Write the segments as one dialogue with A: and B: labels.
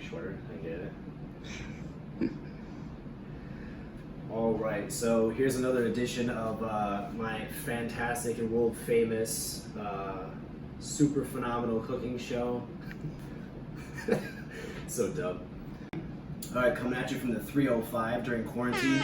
A: make it shorter. I get it. All right, so here's another edition of my fantastic and world famous, super phenomenal cooking show. So dumb. All right, coming at you from the 305 during quarantine.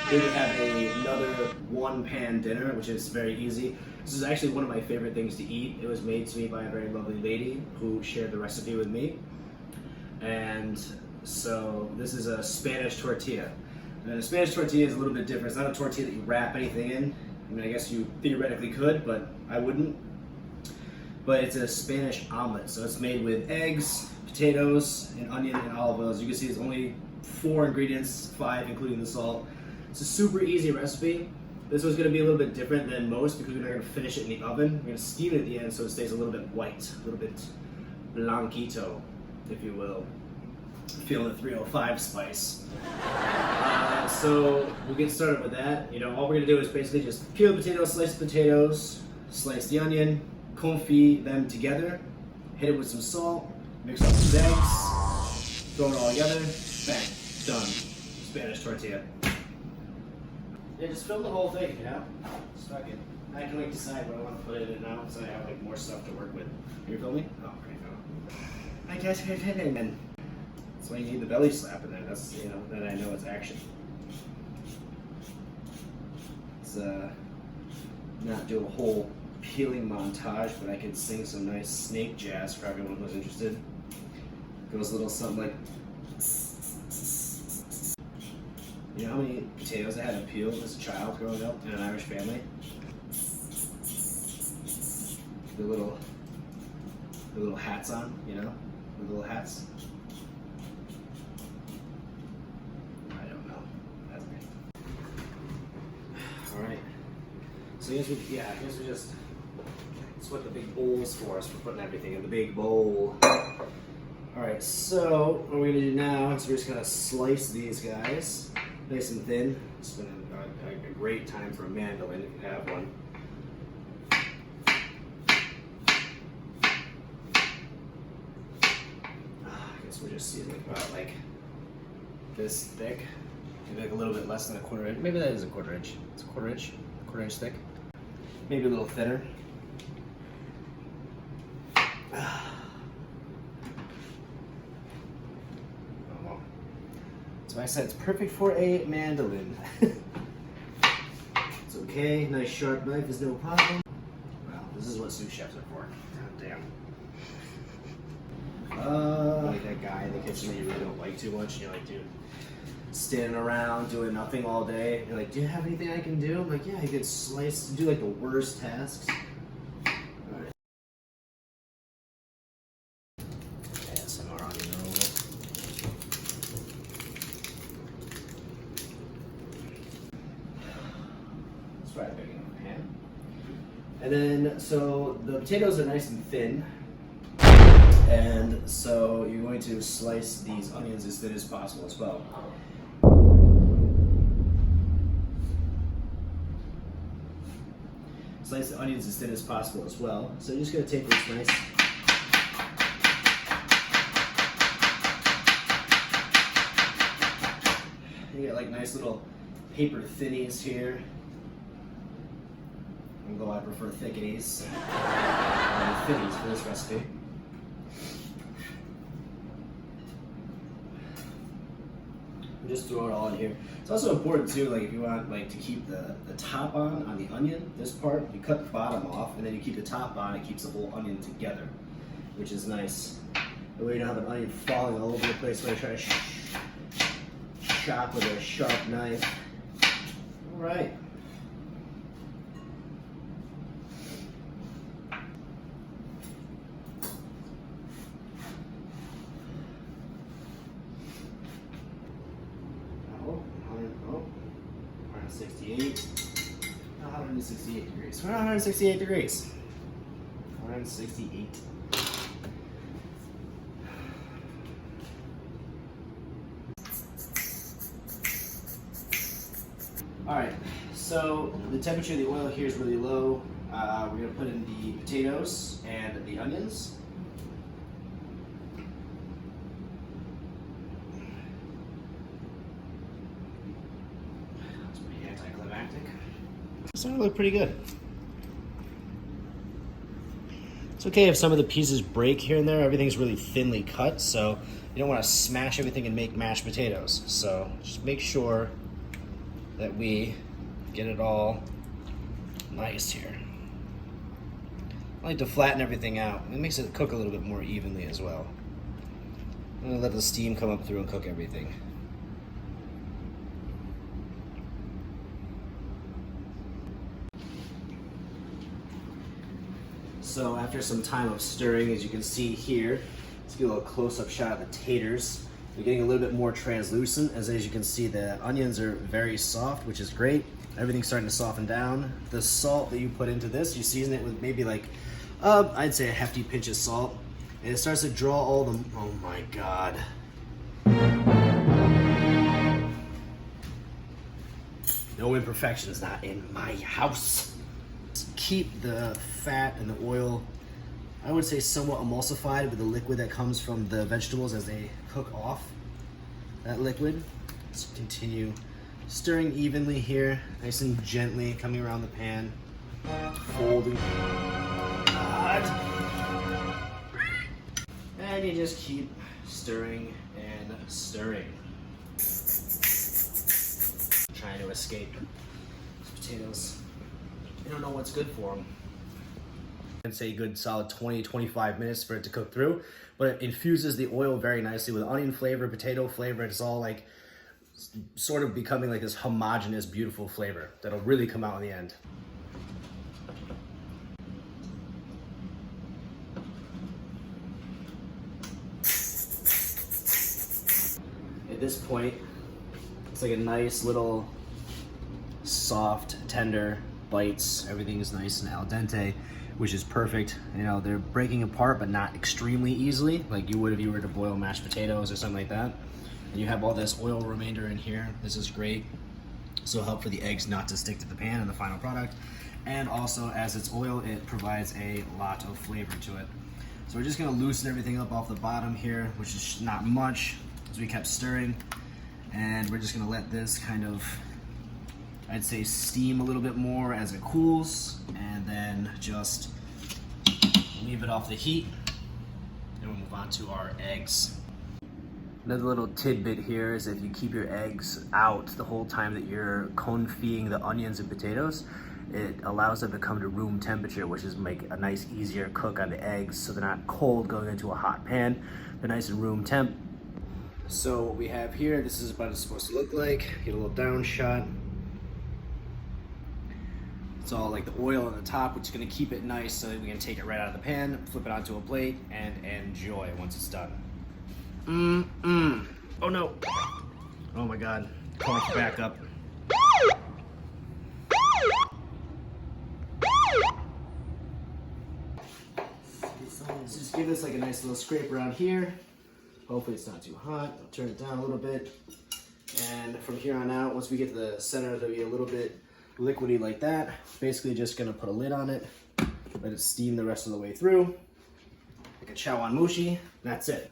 A: Here we have another one-pan dinner, which is very easy. This is actually one of my favorite things to eat. It was made to me by a very lovely lady who shared the recipe with me. And so this is a Spanish tortilla. And a Spanish tortilla is a little bit different. It's not a tortilla that you wrap anything in. I mean, I guess you theoretically could, but I wouldn't. But it's a Spanish omelet. So it's made with eggs, potatoes, and onion and olive oil. As you can see, it's only 4 ingredients, 5 including the salt. It's a super easy recipe. This one's going to be a little bit different than most because we're not going to finish it in the oven. We're going to steam it at the end so it stays a little bit white, a little bit blanquito, if you will. Feeling the 305 spice. So we'll get started with that. You know, all we're going to do is basically just peel the potatoes, slice the potatoes, slice the onion, confit them together, hit it with some salt, mix up some eggs, throw it all together, bang, done. Spanish tortilla. Yeah, just film the whole thing, you know? Just fucking, I can like decide what I want to put in it now, so I have like more stuff to work with. You're filming? Oh, great. I guess we're hitting then. That's why you need the belly slap in there. That's, you know, then I know it's action. It's not do a whole peeling montage, but I could sing some nice snake jazz for everyone who's interested. Goes a little something like. You know how many potatoes I had to peel as a child growing up in an Irish family? The little hats on, you know? The little hats. I don't know. That's me. Alright. So I guess we just, that's what the big bowl is for, is for putting everything in the big bowl. Alright, so what we're gonna do now is we're just gonna slice these guys. Nice and thin. It's been a great time for a mandolin if you have one. I guess we're just seeing about like this thick. Maybe like a little bit less than a quarter inch. Maybe that is a quarter inch. It's a quarter inch thick. Maybe a little thinner. So I said it's perfect for a mandolin. It's okay, nice sharp knife is no problem. Well, this is what sous chefs are for. God damn. Like that guy in the kitchen that you really don't like too much. You're like, dude, standing around doing nothing all day. You're like, do you have anything I can do? I'm like, yeah, you could slice, do like the worst tasks. Alright. ASMR on your own. Right, big enough pan. And then, so the potatoes are nice and thin, and so you're going to slice these onions as thin as possible as well. Slice the onions as thin as possible as well. So you're just going to take this nice. You get like nice little paper thinnies here. Although I prefer thickies, thinnies for this recipe. And just throw it all in here. It's also important too, like if you want like to keep the top on the onion, this part, you cut the bottom off and then you keep the top on, it keeps the whole onion together, which is nice. That way you don't have an onion falling all over the place when I try to chop with a sharp knife. All right. Oh, 168. 168 degrees. 168 degrees. 168. Alright, so the temperature of the oil here is really low. We're going to put in the potatoes and the onions. It's starting to look pretty good. It's okay if some of the pieces break here and there. Everything's really thinly cut, so you don't want to smash everything and make mashed potatoes. So just make sure that we get it all nice here. I like to flatten everything out. It makes it cook a little bit more evenly as well. I'm gonna let the steam come up through and cook everything. So after some time of stirring, as you can see here, let's get a little close-up shot of the taters. They're getting a little bit more translucent. As you can see, the onions are very soft, which is great. Everything's starting to soften down. The salt that you put into this, you season it with maybe like, I'd say a hefty pinch of salt. And it starts to draw all the, oh my God. No imperfections, not in my house. Keep the fat and the oil, I would say, somewhat emulsified with the liquid that comes from the vegetables as they cook off that liquid. Let's continue stirring evenly here, nice and gently, coming around the pan, folding. And you just keep stirring and stirring. Trying to escape these potatoes. I don't know what's good for them. I'd say a good solid 20-25 minutes for it to cook through, but it infuses the oil very nicely with onion flavor, potato flavor. It's all like sort of becoming like this homogeneous, beautiful flavor that'll really come out in the end. At this point, it's like a nice little soft, tender bites. Everything is nice and al dente, which is perfect. You know, they're breaking apart, but not extremely easily, like you would if you were to boil mashed potatoes or something like that. And you have all this oil remainder in here. This is great. So help for the eggs not to stick to the pan in the final product. And also, as it's oil, it provides a lot of flavor to it. So we're just gonna loosen everything up off the bottom here, which is not much, as we kept stirring. And we're just gonna let this kind of, I'd say, steam a little bit more as it cools, and then just leave it off the heat, and we'll move on to our eggs. Another little tidbit here is if you keep your eggs out the whole time that you're confitting the onions and potatoes, it allows them to come to room temperature, which is make a nice easier cook on the eggs, so they're not cold going into a hot pan. They're nice and room temp. So what we have here, this is what it's supposed to look like. Get a little down shot. It's all like the oil on the top, which is gonna keep it nice so that we can take it right out of the pan, flip it onto a plate, and enjoy once it's done. Oh no. Oh my God. Cough back up. So just give this like a nice little scrape around here. Hopefully it's not too hot. I'll turn it down a little bit. And from here on out, once we get to the center, it'll be a little bit liquidy like that. Basically just gonna put a lid on it, let it steam the rest of the way through. Like a chawanmushi, that's it.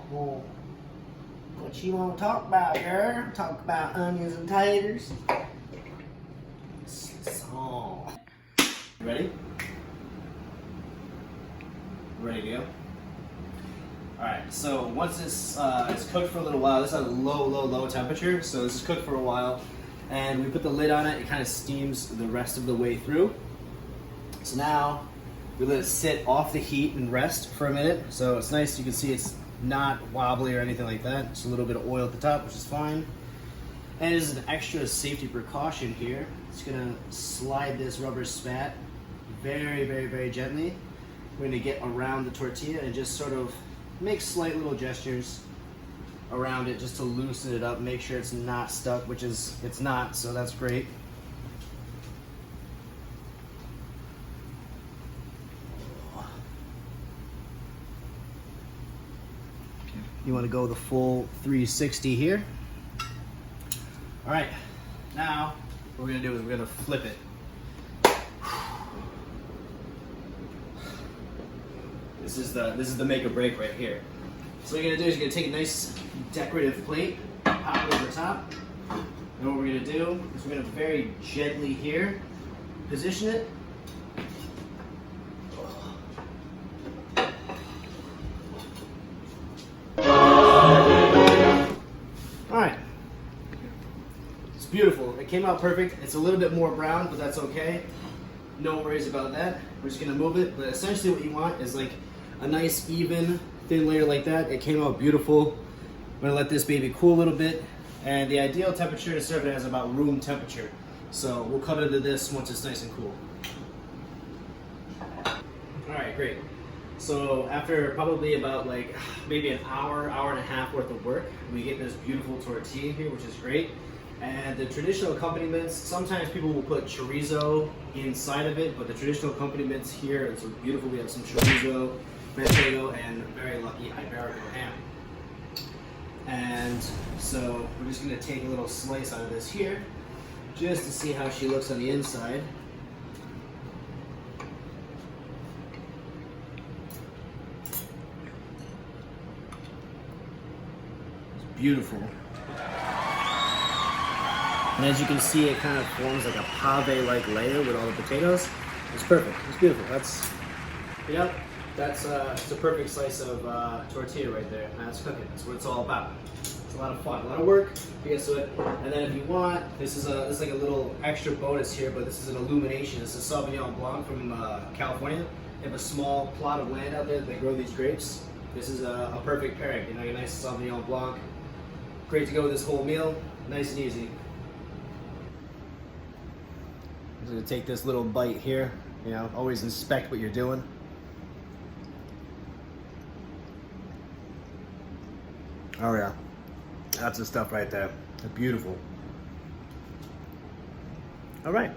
A: What you want to talk about, girl? Talk about onions and taters. So, ready? Ready to go? Alright, so once this is cooked for a little while, this is at a low temperature, so this is cooked for a while, and we put the lid on it, it kind of steams the rest of the way through. So now, we let it sit off the heat and rest for a minute, so it's nice, you can see it's not wobbly or anything like that. Just a little bit of oil at the top, which is fine. And as an extra safety precaution here, it's gonna slide this rubber spat very gently. We're gonna get around the tortilla and just sort of make slight little gestures around it just to loosen it up, make sure it's not stuck, which is, it's not, so that's great. You want to go the full 360 here. All right, now what we're gonna do is we're gonna flip it. This is the make or break right here. So what you're gonna do is you're gonna take a nice decorative plate, pop over top. And what we're gonna do is we're gonna very gently here position it. Alright. It's beautiful. It came out perfect. It's a little bit more brown, but that's okay. No worries about that. We're just gonna move it. But essentially what you want is like a nice even thin layer like that. It came out beautiful. I'm gonna let this baby cool a little bit. And the ideal temperature to serve it is about room temperature. So we'll cut into this once it's nice and cool. Alright, great. So after probably about like maybe an hour, hour and a half worth of work, we get this beautiful tortilla here, which is great. And the traditional accompaniments, sometimes people will put chorizo inside of it, but the traditional accompaniments here is beautiful. We have some chorizo, manchego, and very lucky Iberico ham. And so we're just gonna take a little slice out of this here, just to see how she looks on the inside. It's beautiful. And as you can see, it kind of forms like a pave-like layer with all the potatoes. It's perfect. It's beautiful. That's, yep, that's it's a perfect slice of tortilla right there. That's cooking. That's what it's all about. It's a lot of fun, a lot of work to get to it. And then if you want, this is like a little extra bonus here, but this is an illumination. This is Sauvignon Blanc from California. They have a small plot of land out there that they grow these grapes. This is a perfect pairing. You know, your nice Sauvignon Blanc. Great to go with this whole meal. Nice and easy. I'm gonna take this little bite here. You know, always inspect what you're doing. Oh yeah, that's the stuff right there. It's beautiful. All right.